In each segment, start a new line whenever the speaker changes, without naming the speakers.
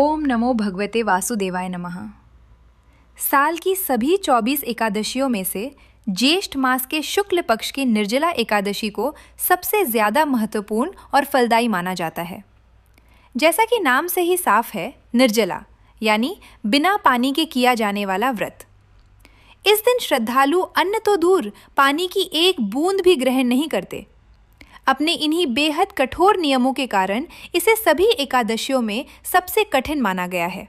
ओम नमो भगवते वासुदेवाय नमः। साल की सभी 24 एकादशियों में से ज्येष्ठ मास के शुक्ल पक्ष की निर्जला एकादशी को सबसे ज़्यादा महत्वपूर्ण और फलदायी माना जाता है। जैसा कि नाम से ही साफ है, निर्जला यानी बिना पानी के किया जाने वाला व्रत। इस दिन श्रद्धालु अन्न तो दूर पानी की एक बूंद भी ग्रहण नहीं करते। अपने इन्हीं बेहद कठोर नियमों के कारण इसे सभी एकादशियों में सबसे कठिन माना गया है।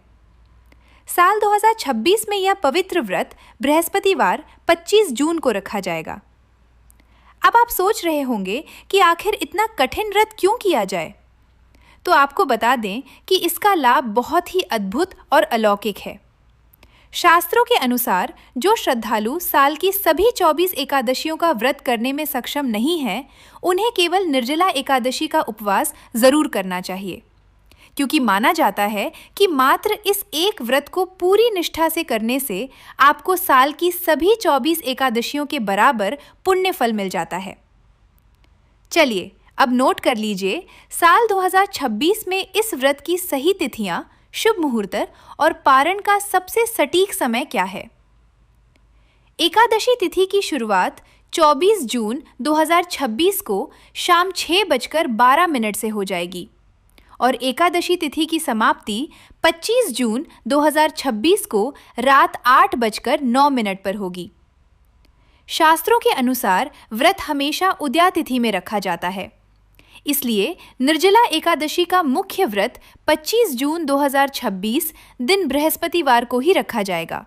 साल 2026 में यह पवित्र व्रत बृहस्पतिवार 25 जून को रखा जाएगा। अब आप सोच रहे होंगे कि आखिर इतना कठिन व्रत क्यों किया जाए? तो आपको बता दें कि इसका लाभ बहुत ही अद्भुत और अलौकिक है। शास्त्रों के अनुसार जो श्रद्धालु साल की सभी 24 एकादशियों का व्रत करने में सक्षम नहीं हैं, उन्हें केवल निर्जला एकादशी का उपवास जरूर करना चाहिए, क्योंकि माना जाता है कि मात्र इस एक व्रत को पूरी निष्ठा से करने से आपको साल की सभी 24 एकादशियों के बराबर पुण्य फल मिल जाता है। चलिए अब नोट कर लीजिए, साल 2026 में इस व्रत की सही तिथियां, शुभ मुहूर्त और पारण का सबसे सटीक समय क्या है। एकादशी तिथि की शुरुआत 24 जून 2026 को शाम 6:12 से हो जाएगी और एकादशी तिथि की समाप्ति 25 जून 2026 को रात 8:09 पर होगी। शास्त्रों के अनुसार व्रत हमेशा उदया तिथि में रखा जाता है, इसलिए निर्जला एकादशी का मुख्य व्रत 25 जून 2026 दिन बृहस्पतिवार को ही रखा जाएगा।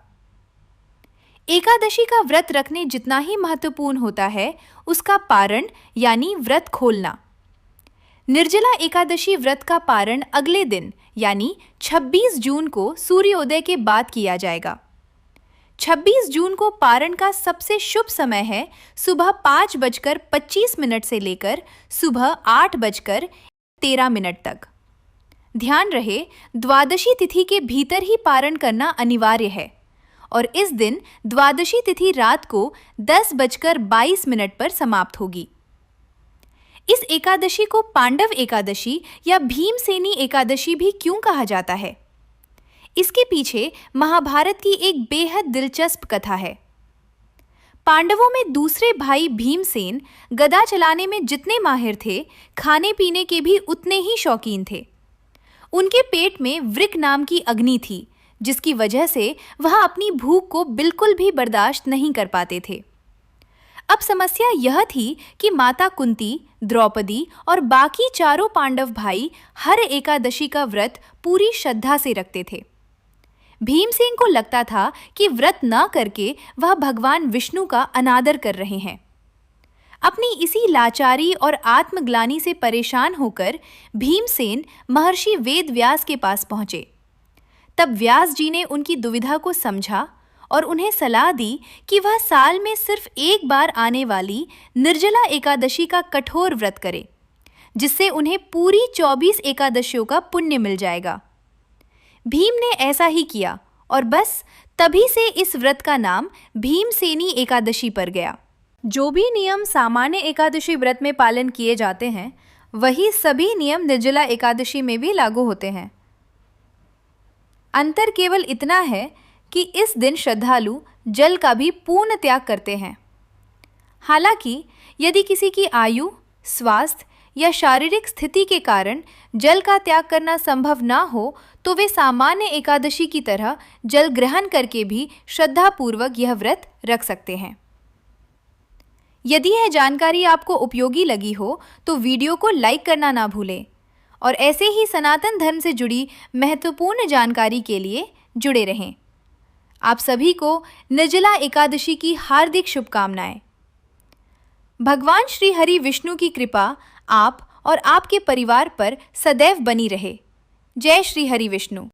एकादशी का व्रत रखने जितना ही महत्वपूर्ण होता है उसका पारण यानी व्रत खोलना। निर्जला एकादशी व्रत का पारण अगले दिन यानी 26 जून को सूर्योदय के बाद किया जाएगा। 26 जून को पारण का सबसे शुभ समय है सुबह 5:25 से लेकर सुबह 8:13 तक। ध्यान रहे, द्वादशी तिथि के भीतर ही पारण करना अनिवार्य है और इस दिन द्वादशी तिथि रात को 10:22 पर समाप्त होगी। इस एकादशी को पांडव एकादशी या भीमसेनी एकादशी भी क्यों कहा जाता है? इसके पीछे महाभारत की एक बेहद दिलचस्प कथा है। पांडवों में दूसरे भाई भीमसेन गदा चलाने में जितने माहिर थे, खाने पीने के भी उतने ही शौकीन थे। उनके पेट में वृक नाम की अग्नि थी, जिसकी वजह से वह अपनी भूख को बिल्कुल भी बर्दाश्त नहीं कर पाते थे। अब समस्या यह थी कि माता कुंती, द्रौपदी और बाकी चारों पांडव भाई हर एकादशी का व्रत पूरी श्रद्धा से रखते थे। भीमसेन को लगता था कि व्रत न करके वह भगवान विष्णु का अनादर कर रहे हैं। अपनी इसी लाचारी और आत्मग्लानि से परेशान होकर भीमसेन महर्षि वेद व्यास के पास पहुंचे। तब व्यास जी ने उनकी दुविधा को समझा और उन्हें सलाह दी कि वह साल में सिर्फ एक बार आने वाली निर्जला एकादशी का कठोर व्रत करे, जिससे उन्हें पूरी 24 एकादशियों का पुण्य मिल जाएगा। भीम ने ऐसा ही किया और बस तभी से इस व्रत का नाम भीमसेनी एकादशी पड़ गया। जो भी नियम सामान्य एकादशी व्रत में पालन किए जाते हैं, वही सभी नियम निर्जला एकादशी में भी लागू होते हैं। अंतर केवल इतना है कि इस दिन श्रद्धालु जल का भी पूर्ण त्याग करते हैं। हालांकि यदि किसी की आयु, स्वास्थ्य या शारीरिक स्थिति के कारण जल का त्याग करना संभव ना हो, तो वे सामान्य एकादशी की तरह जल ग्रहण करके भी श्रद्धापूर्वक यह व्रत रख सकते हैं। यदि यह जानकारी आपको उपयोगी लगी हो तो वीडियो को लाइक करना ना भूलें और ऐसे ही सनातन धर्म से जुड़ी महत्वपूर्ण जानकारी के लिए जुड़े रहें। आप सभी को निर्जला एकादशी की हार्दिक शुभकामनाएं। भगवान श्री हरि विष्णु की कृपा आप और आपके परिवार पर सदैव बनी रहे। जय श्री हरि विष्णु।